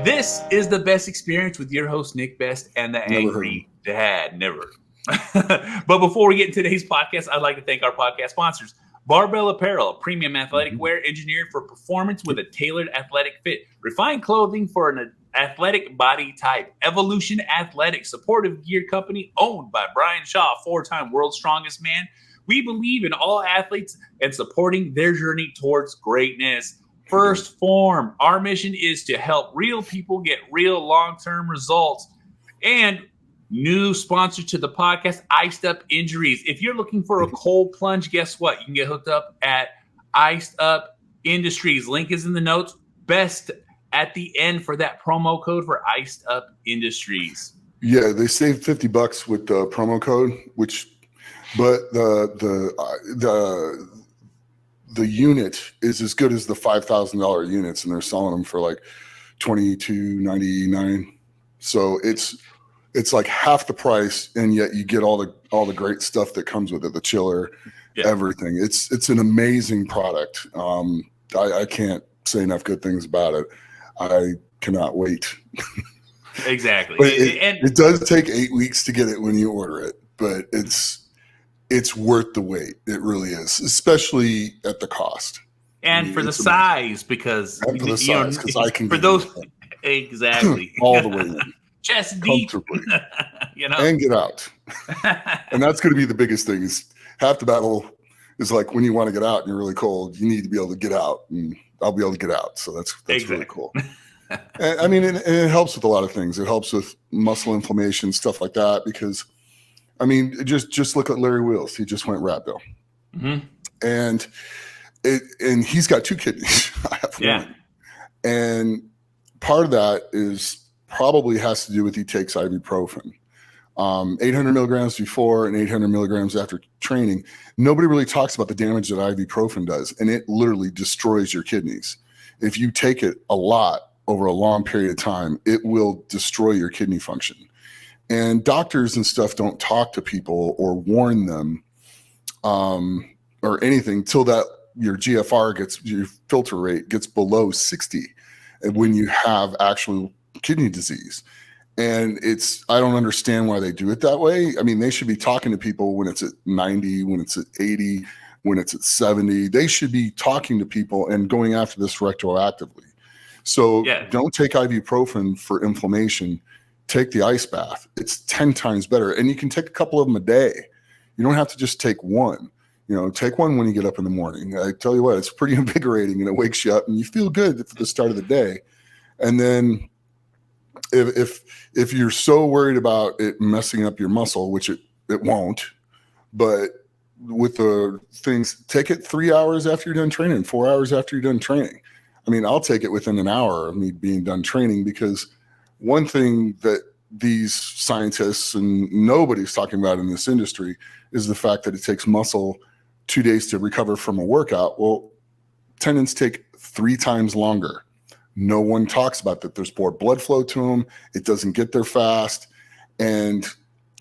This is the best experience with your host, Nick Best, and the Angry Dad. Never. But before we get into today's podcast, I'd like to thank our podcast sponsors. Barbell Apparel, a premium athletic wear engineered for performance with a tailored athletic fit. Refined clothing for an athletic body type. Evolution Athletics, supportive gear company owned by Brian Shaw, 4-time world's strongest man. We believe in all athletes and supporting their journey towards greatness. First Form, our mission is to help real people get real long-term results. And new sponsor to the podcast, Iced Up Injuries. If you're looking for a cold plunge, guess what? You can get hooked up at Iced Up Industries. Link is in the notes. Best at the end for that promo code for Iced Up Industries. Yeah, they saved $50 with the promo code, but the unit is as good as the $5,000 units, and they're selling them for like $22.99. So it's like half the price, and yet you get all the great stuff that comes with it, the chiller, everything. It's an amazing product. I can't say enough good things about it. I cannot wait. Exactly. But it does take 8 weeks to get it when you order it, but it's worth the wait. It really is, especially at the cost. And for the size, because I can for those exactly all the way in. Chest deep, and get out. And that's going to be the biggest thing. Is half the battle is like when you want to get out and you're really cold, you need to be able to get out, and I'll be able to get out. So that's exactly. Really cool. And, I mean, and it helps with a lot of things. It helps with muscle inflammation, stuff like that. Because, I mean, just look at Larry Wheels. He just went rhabdo, and he's got 2 kidneys. I have one, and part of that is. Probably has to do with he takes ibuprofen, 800 milligrams before and 800 milligrams after training. Nobody really talks about the damage that ibuprofen does, and it literally destroys your kidneys. If you take it a lot over a long period of time, it will destroy your kidney function. And doctors and stuff don't talk to people or warn them or anything till that your GFR your filter rate gets below 60, and when you have actual kidney disease. And I don't understand why they do it that way. I mean, they should be talking to people when it's at 90, when it's at 80, when it's at 70. They should be talking to people and going after this retroactively. So don't take ibuprofen for inflammation. Take the ice bath. It's 10 times better. And you can take a couple of them a day. You don't have to just take one. Take one when you get up in the morning. I tell you what, it's pretty invigorating, and it wakes you up and you feel good for the start of the day. And then if you're so worried about it messing up your muscle, which it won't, but with the things, take it 3 hours after you're done training, 4 hours after you're done training. I mean, I'll take it within an hour of me being done training, because one thing that these scientists and nobody's talking about in this industry is the fact that it takes muscle 2 days to recover from a workout. Well, tendons take 3 times longer. No one talks about that. There's more blood flow to them. It doesn't get there fast, and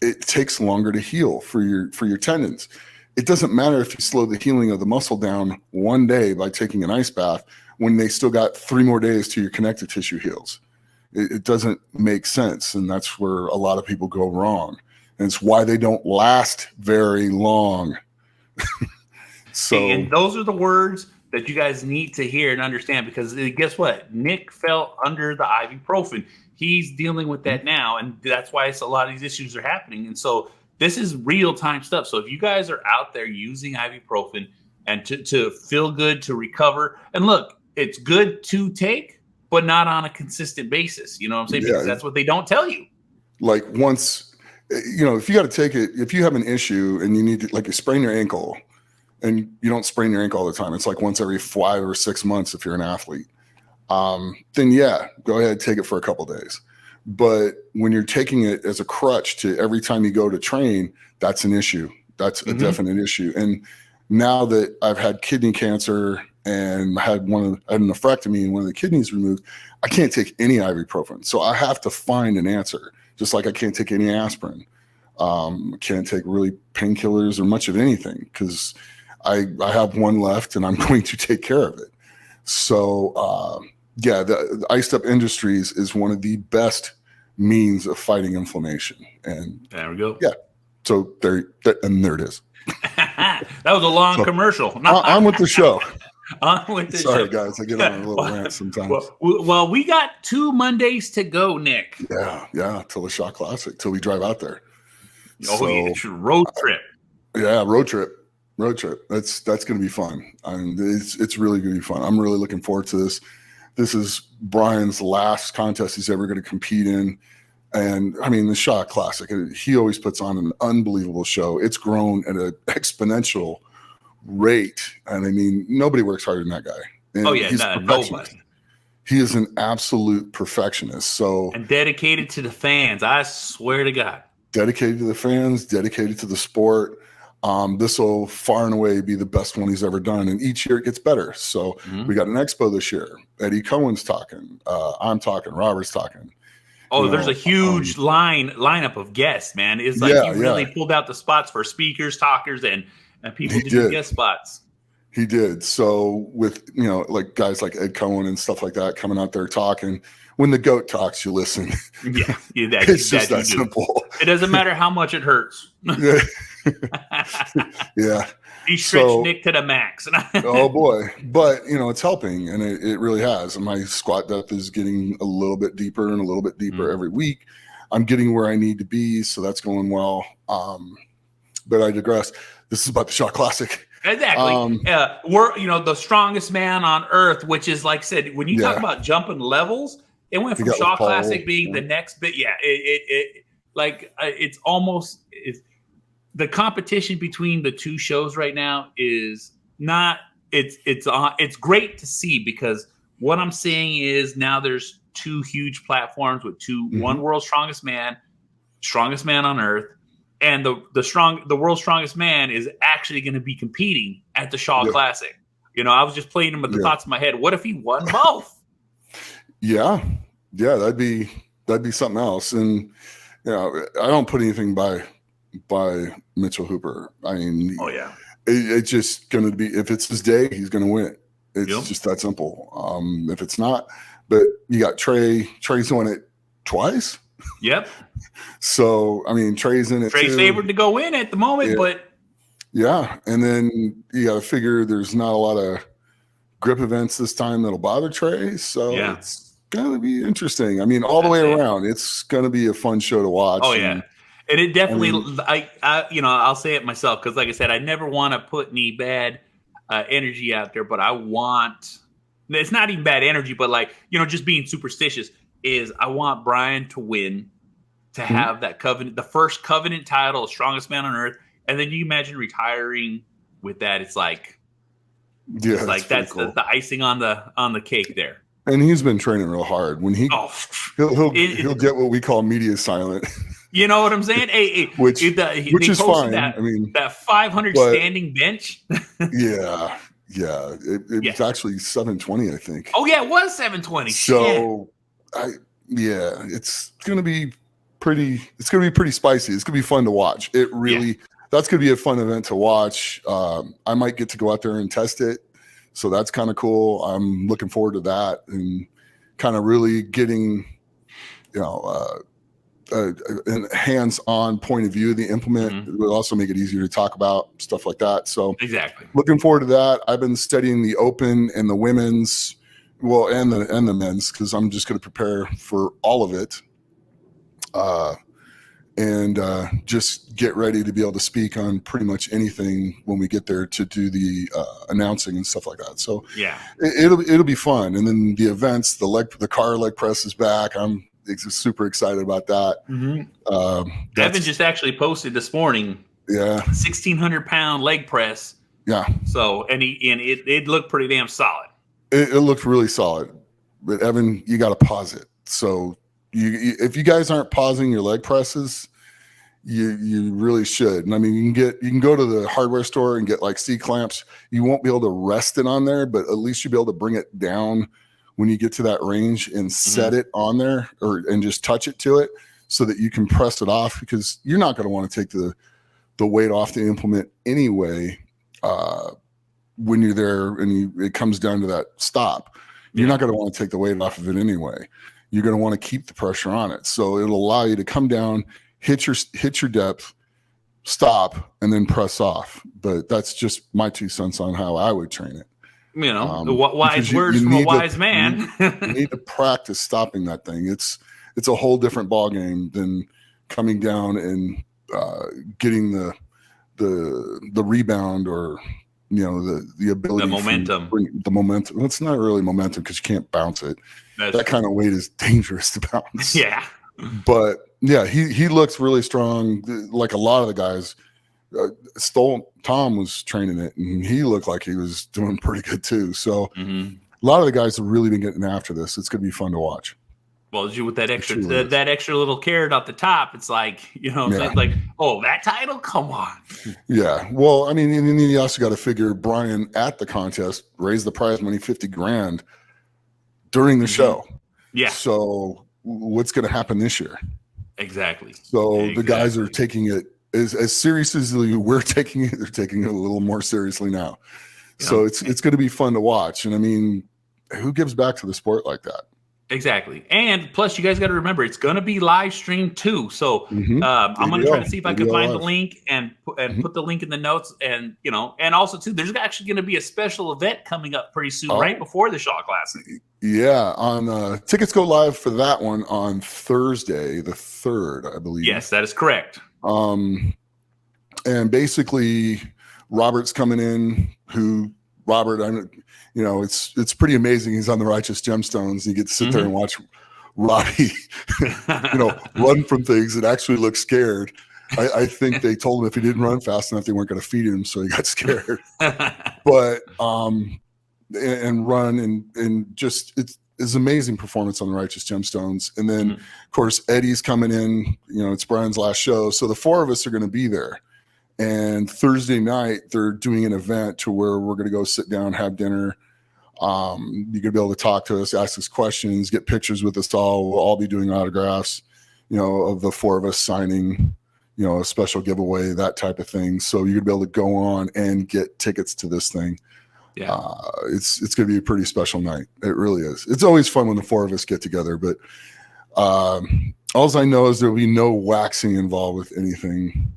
it takes longer to heal for your tendons. It doesn't matter if you slow the healing of the muscle down 1 day by taking an ice bath when they still got 3 more days to your connective tissue heals. It doesn't make sense, and that's where a lot of people go wrong. And it's why they don't last very long. And those are the words that you guys need to hear and understand, because guess what? Nick fell under the ibuprofen. He's dealing with that now, and that's why a lot of these issues are happening. And so this is real-time stuff. So if you guys are out there using ibuprofen and to feel good, to recover, and look, it's good to take, but not on a consistent basis. You know what I'm saying? Because that's what they don't tell you. Like once, if you got to take it, if you have an issue and you need to, like you sprain your ankle, and you don't sprain your ankle all the time. It's like once every 5 or 6 months if you're an athlete. Then go ahead, take it for a couple of days. But when you're taking it as a crutch to every time you go to train, that's an issue. That's a definite issue. And now that I've had kidney cancer and had a nephrectomy and one of the kidneys removed, I can't take any ibuprofen. So I have to find an answer, just like I can't take any aspirin. Can't take really painkillers or much of anything, because I have one left and I'm going to take care of it. So yeah, the Iced Up Industries is one of the best means of fighting inflammation. And there we go. Yeah. So there it is. That was a long commercial. I'm with the show. Sorry, guys. I get on a little rant sometimes. Well, we got 2 Mondays to go, Nick. Yeah. Till the Shaw Classic, till we drive out there. It's a road trip. Yeah, road trip. That's going to be fun. I mean, it's really going to be fun. I'm really looking forward to this. This is Brian's last contest he's ever going to compete in. And I mean, the Shaw Classic, he always puts on an unbelievable show. It's grown at an exponential rate. And I mean, nobody works harder than that guy. And nobody. He is an absolute perfectionist. And dedicated to the fans. I swear to God. Dedicated to the fans, dedicated to the sport. This will far and away be the best one he's ever done. And each year it gets better. So we got an expo this year. Eddie Cohen's talking. I'm talking. Robert's talking. Oh, there's a huge lineup of guests, man. It's like he really pulled out the spots for speakers, talkers, and people to do guest spots. He did. So with, like guys like Ed Cohen and stuff like that coming out there talking. When the goat talks, you listen. Yeah, it's just that simple. It doesn't matter how much it hurts. Yeah. He stretched Nick to the max. Oh boy. But it's helping, and it really has. And my squat depth is getting a little bit deeper and a little bit deeper every week. I'm getting where I need to be, so that's going well. But I digress. This is about the Shaw Classic. Exactly. We're the strongest man on earth, which is, like I said, when you talk about jumping levels, it went from Shaw Classic being the next bit. Yeah, it's almost the competition between the two shows right now is not. It's great to see, because what I'm seeing is now there's 2 huge platforms with one world's strongest man on earth, and the world's strongest man is actually going to be competing at the Shaw Classic. I was just playing him with the thoughts in my head. What if he won both? Yeah, that'd be something else. And I don't put anything by Mitchell Hooper. I mean, it's just going to be, if it's his day, he's going to win. It's just that simple. If it's not, but you got Trey. Trey's won it twice. Yep. So I mean, Trey's in it. Trey's favored to go in at the moment, but and then you got to figure there's not a lot of grip events this time that'll bother Trey. So it's gonna be interesting. I mean, all the way around, it's gonna be a fun show to watch. Oh yeah. And it definitely, I'll say it myself, because like I said, I never want to put any bad energy out there, but it's not even bad energy, but just being superstitious, is I want Brian to win, to have that Covenant, the first Covenant title, strongest man on earth. And then you imagine retiring with that. It's like, that's cool. the icing on the cake there. And he's been training real hard. When he'll get what we call media silent. You know what I'm saying? Which is fine. That 500 standing bench. Yeah. It's actually 720, I think. Oh yeah, it was 720. So, it's going to be pretty. It's going to be pretty spicy. It's going to be fun to watch. It really. That's going to be a fun event to watch. I might get to go out there and test it, so that's kind of cool. I'm looking forward to that, and kind of really getting, a hands-on point of view of the implement. It will also make it easier to talk about stuff like that. So exactly, looking forward to that. I've been studying the open and the women's, and the men's, because I'm just going to prepare for all of it, and just get ready to be able to speak on pretty much anything when we get there to do the announcing and stuff like that. So it'll be fun. And then the events, the car leg press is back. I'm super excited about that. Evan just actually posted this morning. 1,600-pound leg press. Yeah. So it looked pretty damn solid. It looked really solid. But Evan, you got to pause it. So if you guys aren't pausing your leg presses, you really should. And I mean, you can go to the hardware store and get like C clamps. You won't be able to rest it on there, but at least you'll be able to bring it down when you get to that range and set it on there, and just touch it to it, so that you can press it off, because you're not going to want to take the weight off the implement anyway. When you're there and it comes down to that stop, You're not going to want to take the weight off of it anyway. You're going to want to keep the pressure on it. So it'll allow you to come down, hit your depth, stop, and then press off. But that's just my 2 cents on how I would train it. Wise words from a wise man. You need to practice stopping that thing. It's a whole different ball game than coming down and getting the rebound or the ability, the momentum. It's not really momentum because you can't bounce it. That kind of weight is dangerous to bounce. Yeah, but yeah, he looks really strong. Like a lot of the guys. Tom was training it, and he looked like he was doing pretty good too. So a lot of the guys have really been getting after this. It's going to be fun to watch. Well, with that extra little carrot off the top, it's like, like, oh, that title? Come on. Yeah. Well, I mean, and then you also got to figure Brian at the contest raised the prize money $50,000 during the show. Yeah. So what's going to happen this year? Exactly. So the guys are taking it as seriously as we're taking it. They're taking it a little more seriously now. So it's going to be fun to watch. And I mean, who gives back to the sport like that? Exactly. And plus, you guys got to remember, it's going to be live streamed too. So I'm going to try to see if I can find the link and put the link in the notes. And, and also too, there's actually going to be a special event coming up pretty soon, right before the Shaw Classic. Yeah. On tickets go live for that one on Thursday, the 3rd, I believe. Yes, that is correct. And basically Robert's coming in, it's pretty amazing. He's on the Righteous Gemstones. You get to sit there and watch Robbie, run from things and actually look scared. I think they told him if he didn't run fast enough, they weren't going to feed him. So he got scared, but, and run and just, it's amazing performance on the Righteous Gemstones. And then of course, Eddie's coming in, it's Brian's last show. So the 4 of us are going to be there. And Thursday night, they're doing an event to where we're going to go sit down, have dinner. You're going to be able to talk to us, ask us questions, get pictures with us all. We'll all be doing autographs, of the 4 of us signing, a special giveaway, that type of thing. So you're going to be able to go on and get tickets to this thing. Yeah, it's going to be a pretty special night. It really is. It's always fun when the 4 of us get together, but all I know is there will be no waxing involved with anything.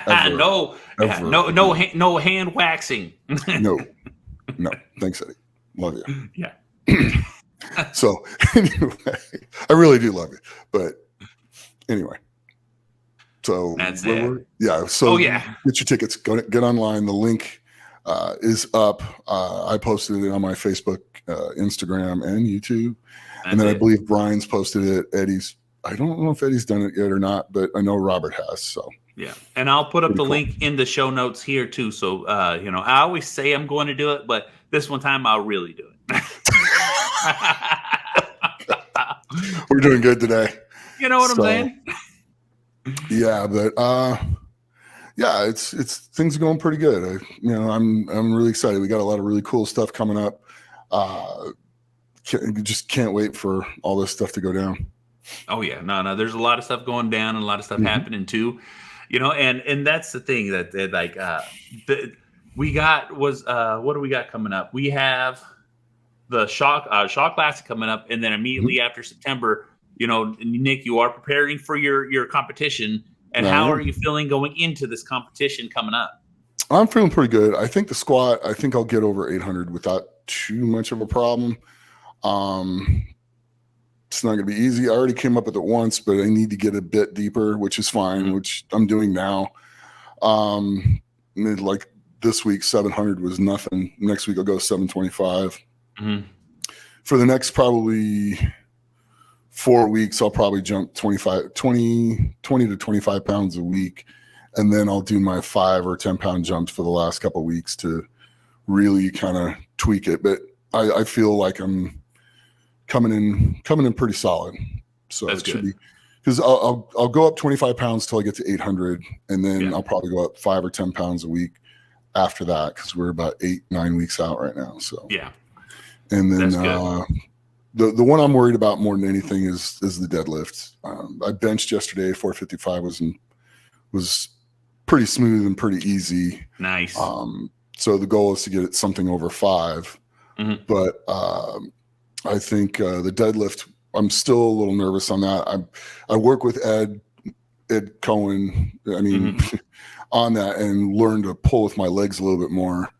Ever, no hand waxing. no. Thanks, Eddie. Love you. Yeah. So anyway, I really do love you. But anyway, so that's it. Yeah. So get your tickets. Get online. The link is up. I posted it on my Facebook, Instagram, and YouTube. And then I believe Brian's posted it. Eddie's. I don't know if Eddie's done it yet or not, but I know Robert has. So yeah, and I'll put up the link in the show notes here too. So I always say I'm going to do it, but this one time I'll really do it. We're doing good today. You know what I'm saying? Yeah, but it's things are going pretty good. I'm really excited. We got a lot of really cool stuff coming up. Just can't wait for all this stuff to go down. Oh yeah, no. There's a lot of stuff going down and a lot of stuff happening too, and that's the thing that we got was what do we got coming up? We have the Shaw Classic coming up, and then immediately after September, Nick, you are preparing for your competition. And how are you feeling going into this competition coming up? I'm feeling pretty good. I think the squat, I'll get over 800 without too much of a problem. It's not going to be easy. I already came up with it once, but I need to get a bit deeper, which is fine, which I'm doing now. Like this week, 700 was nothing. Next week, I'll go 725. For the next probably 4 weeks, I'll probably jump 20 to 25 pounds a week. And then I'll do my 5 or 10 pound jumps for the last couple of weeks to really kind of tweak it. But I feel like I'm coming in pretty solid. So that's it should good. be, because I'll go up 25 pounds till I get to 800, and then I'll probably go up 5 or 10 pounds a week after that, because we're about 8-9 weeks out right now. So yeah, and then the one I'm worried about more than anything is the deadlift. I benched yesterday. 455 was pretty smooth and pretty easy. Nice. So the goal is to get it something over 5. But I think the deadlift, I'm still a little nervous on that. I work with Ed Cohen, I mean, on that, and learn to pull with my legs a little bit more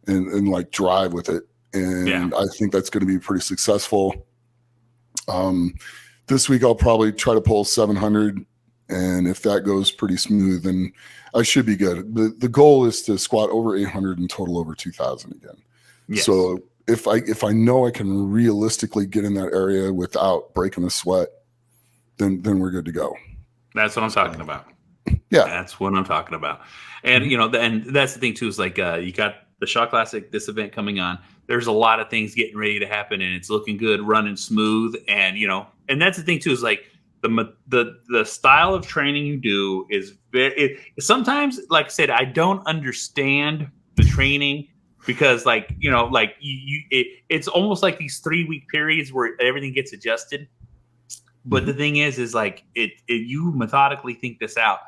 and like drive with it. And I think that's going to be pretty successful. This week I'll probably try to pull 700. And if that goes pretty smooth, then I should be good. The goal is to squat over 800 and total over 2000 again. Yes. So if I know I can realistically get in that area without breaking a sweat, then we're good to go. That's what I'm talking about. Yeah, that's what I'm talking about. And and that's the thing too, is like you got the Shaw Classic, this event coming on. There's a lot of things getting ready to happen, and it's looking good, running smooth. And and that's the thing too, is like the style of training you do is very. Sometimes, like I said, I don't understand the training because, like it's almost like these 3-week periods where everything gets adjusted. But the thing is like you methodically think this out,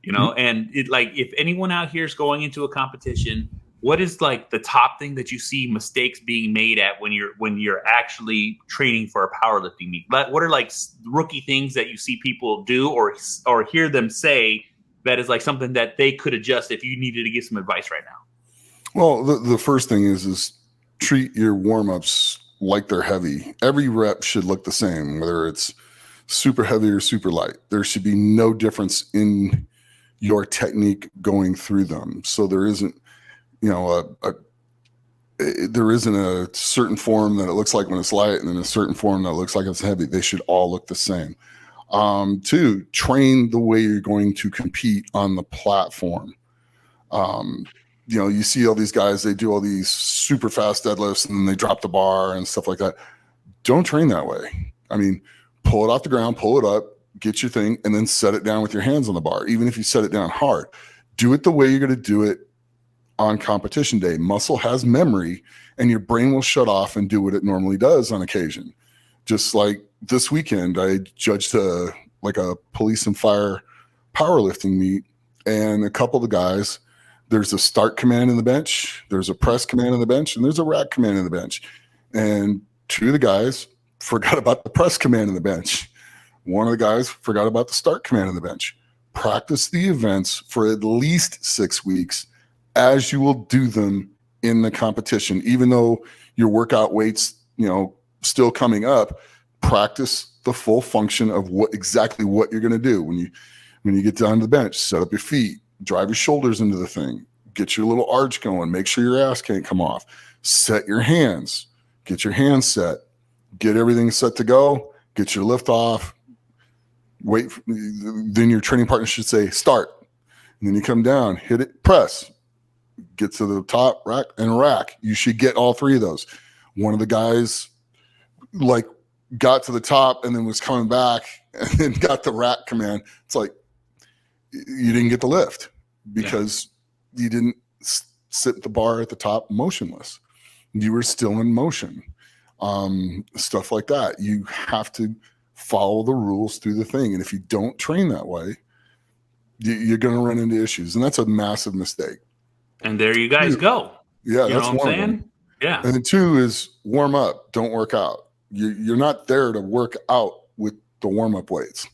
and if anyone out here is going into a competition, what is like the top thing that you see mistakes being made at when you're actually training for a powerlifting meet? What are like rookie things that you see people do or hear them say that is like something that they could adjust if you needed to give some advice right now? Well, the first thing is treat your warm-ups like they're heavy. Every rep should look the same, whether it's super heavy or super light. There should be no difference in your technique going through them. So there isn't, there isn't a certain form that it looks like when it's light and then a certain form that looks like it's heavy. They should all look the same. 2, train the way you're going to compete on the platform. You see all these guys, they do all these super fast deadlifts and then they drop the bar and stuff like that. Don't train that way. I mean, pull it off the ground, pull it up, get your thing, and then set it down with your hands on the bar. Even if you set it down hard, do it the way you're going to do it on competition day. Muscle has memory, and your brain will shut off and do what it normally does on occasion. Just like this weekend, I judged a police and fire powerlifting meet, and a couple of the guys, there's a start command in the bench, there's a press command in the bench, and there's a rack command in the bench. And 2 of the guys forgot about the press command in the bench. One of the guys forgot about the start command in the bench. Practice the events for at least 6 weeks as you will do them in the competition. Even though your workout weight's, still coming up, practice the full function of what you're going to do. When you get down to the bench, set up your feet, drive your shoulders into the thing, get your little arch going, make sure your ass can't come off, set your hands, get your hands set, get everything set to go, get your lift off, wait, then your training partner should say start. And then you come down, hit it, press, get to the top, rack, and rack. You should get all 3 of those. One of the guys got to the top and then was coming back and then got the rack command. It's like, you didn't get the lift because you didn't sit the bar at the top motionless. You were still in motion. Stuff like that. You have to follow the rules through the thing. And if you don't train that way, you're going to run into issues. And that's a massive mistake. And there you guys go. Yeah, that's one of them. Yeah. And then 2 is warm up. Don't work out. You're not there to work out with the warm-up weights.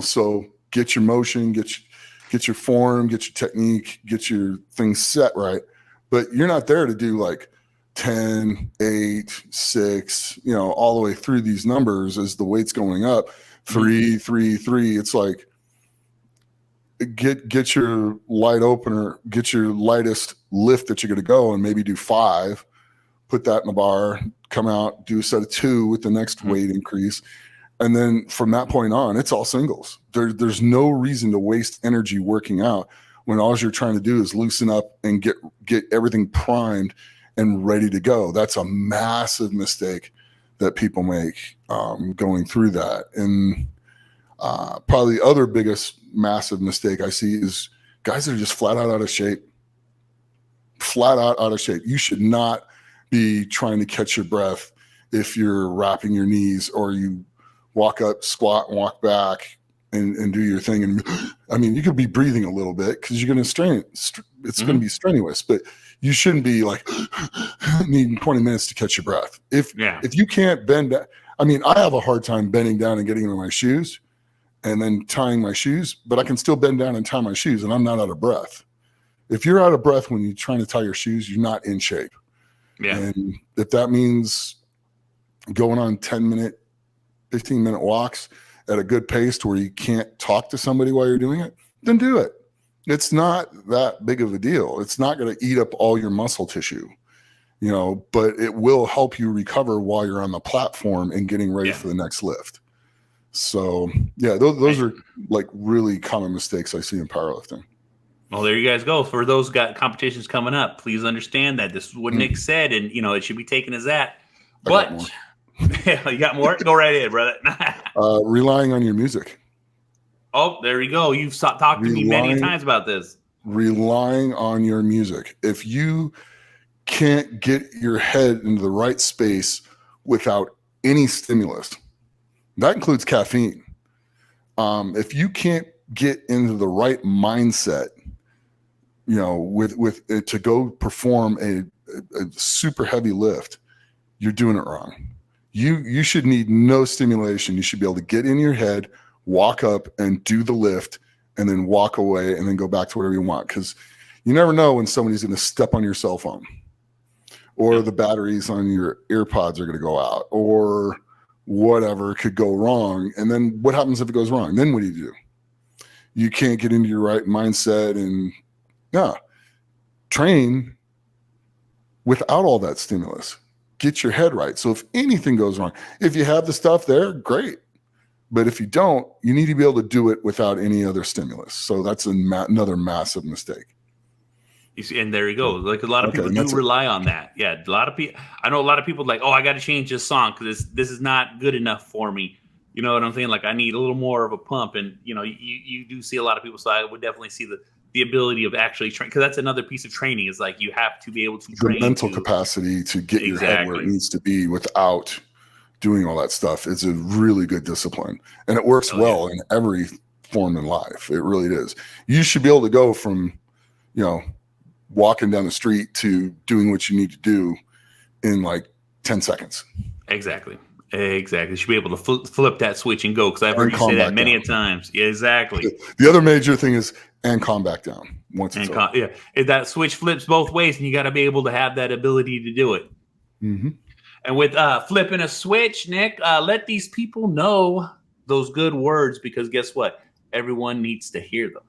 So get your motion, get your form, get your technique, get your things set right. But you're not there to do like 10, 8, 6, all the way through these numbers as the weight's going up. 3, 3, 3. It's like, get your light opener, get your lightest lift that you're going to go, and maybe do 5, put that in the bar, come out, do a set of 2 with the next weight increase. And then from that point on, it's all singles. There's no reason to waste energy working out when all you're trying to do is loosen up and get everything primed and ready to go. That's a massive mistake that people make going through that. And probably the other biggest massive mistake I see is guys that are just flat out of shape. Flat out of shape. You should not be trying to catch your breath if you're wrapping your knees or you walk up, squat, and walk back and do your thing. And I mean, you could be breathing a little bit because you're going to strain. It's going to be strenuous, but you shouldn't be like needing 20 minutes to catch your breath. If you can't bend, I mean, I have a hard time bending down and getting into my shoes and then tying my shoes, but I can still bend down and tie my shoes and I'm not out of breath. If you're out of breath when you're trying to tie your shoes, you're not in shape. Yeah. And if that means going on 10-minute, 15-minute walks at a good pace to where you can't talk to somebody while you're doing it, then do it. It's not that big of a deal. It's not going to eat up all your muscle tissue, you know, but it will help you recover while you're on the platform and getting ready for the next lift. So yeah, those are like really common mistakes I see in powerlifting. Well, there you guys go. For those got competitions coming up, please understand that this is what Nick said, and you know it should be taken as that. But you got more? Go right ahead, brother. Relying on your music. Oh, there you go. You've talked to me many times about this. Relying on your music. If you can't get your head into the right space without any stimulus, that includes caffeine. If you can't get into the right mindset, you know, with to go perform a super heavy lift, you're doing it wrong. You should need no stimulation. You should be able to get in your head, walk up and do the lift, and then walk away and then go back to whatever you want. Because you never know when somebody's going to step on your cell phone, or the batteries on your AirPods are going to go out, or whatever could go wrong. And then what happens if it goes wrong? Then what do? You can't get into your right mindset and train without all that stimulus. Get your head right. So if anything goes wrong, if you have the stuff there, great. But if you don't, you need to be able to do it without any other stimulus. So that's another massive mistake. You see, and there you go. Like a lot of people do rely on that. Yeah, a lot of people. I know a lot of people like, oh, I got to change this song because this is not good enough for me. You know what I'm saying? Like I need a little more of a pump, and you know, you do see a lot of people. So I would definitely see the ability of actually train, because that's another piece of training. Is like you have to be able to train the mental capacity to get your head where it needs to be without doing all that stuff. It's a really good discipline, and it works well in every form in life. It really is. You should be able to go from, you know, walking down the street to doing what you need to do in like 10 seconds. Exactly. You should be able to flip that switch and go, because I've heard you say that many times. Yeah, exactly. The other major thing is calm back down once it's over. If that switch flips both ways, and you got to be able to have that ability to do it. Mm-hmm. And with flipping a switch, Nick, let these people know those good words, because guess what? Everyone needs to hear them.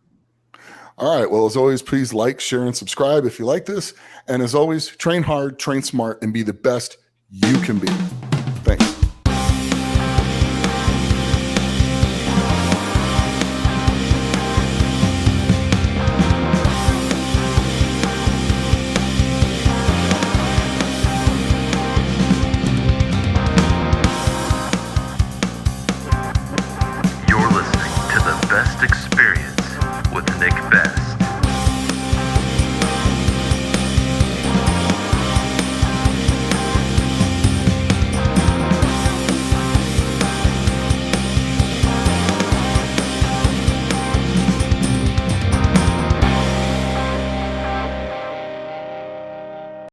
All right. Well, as always, please like, share, and subscribe if you like this. And as always, train hard, train smart, and be the best you can be.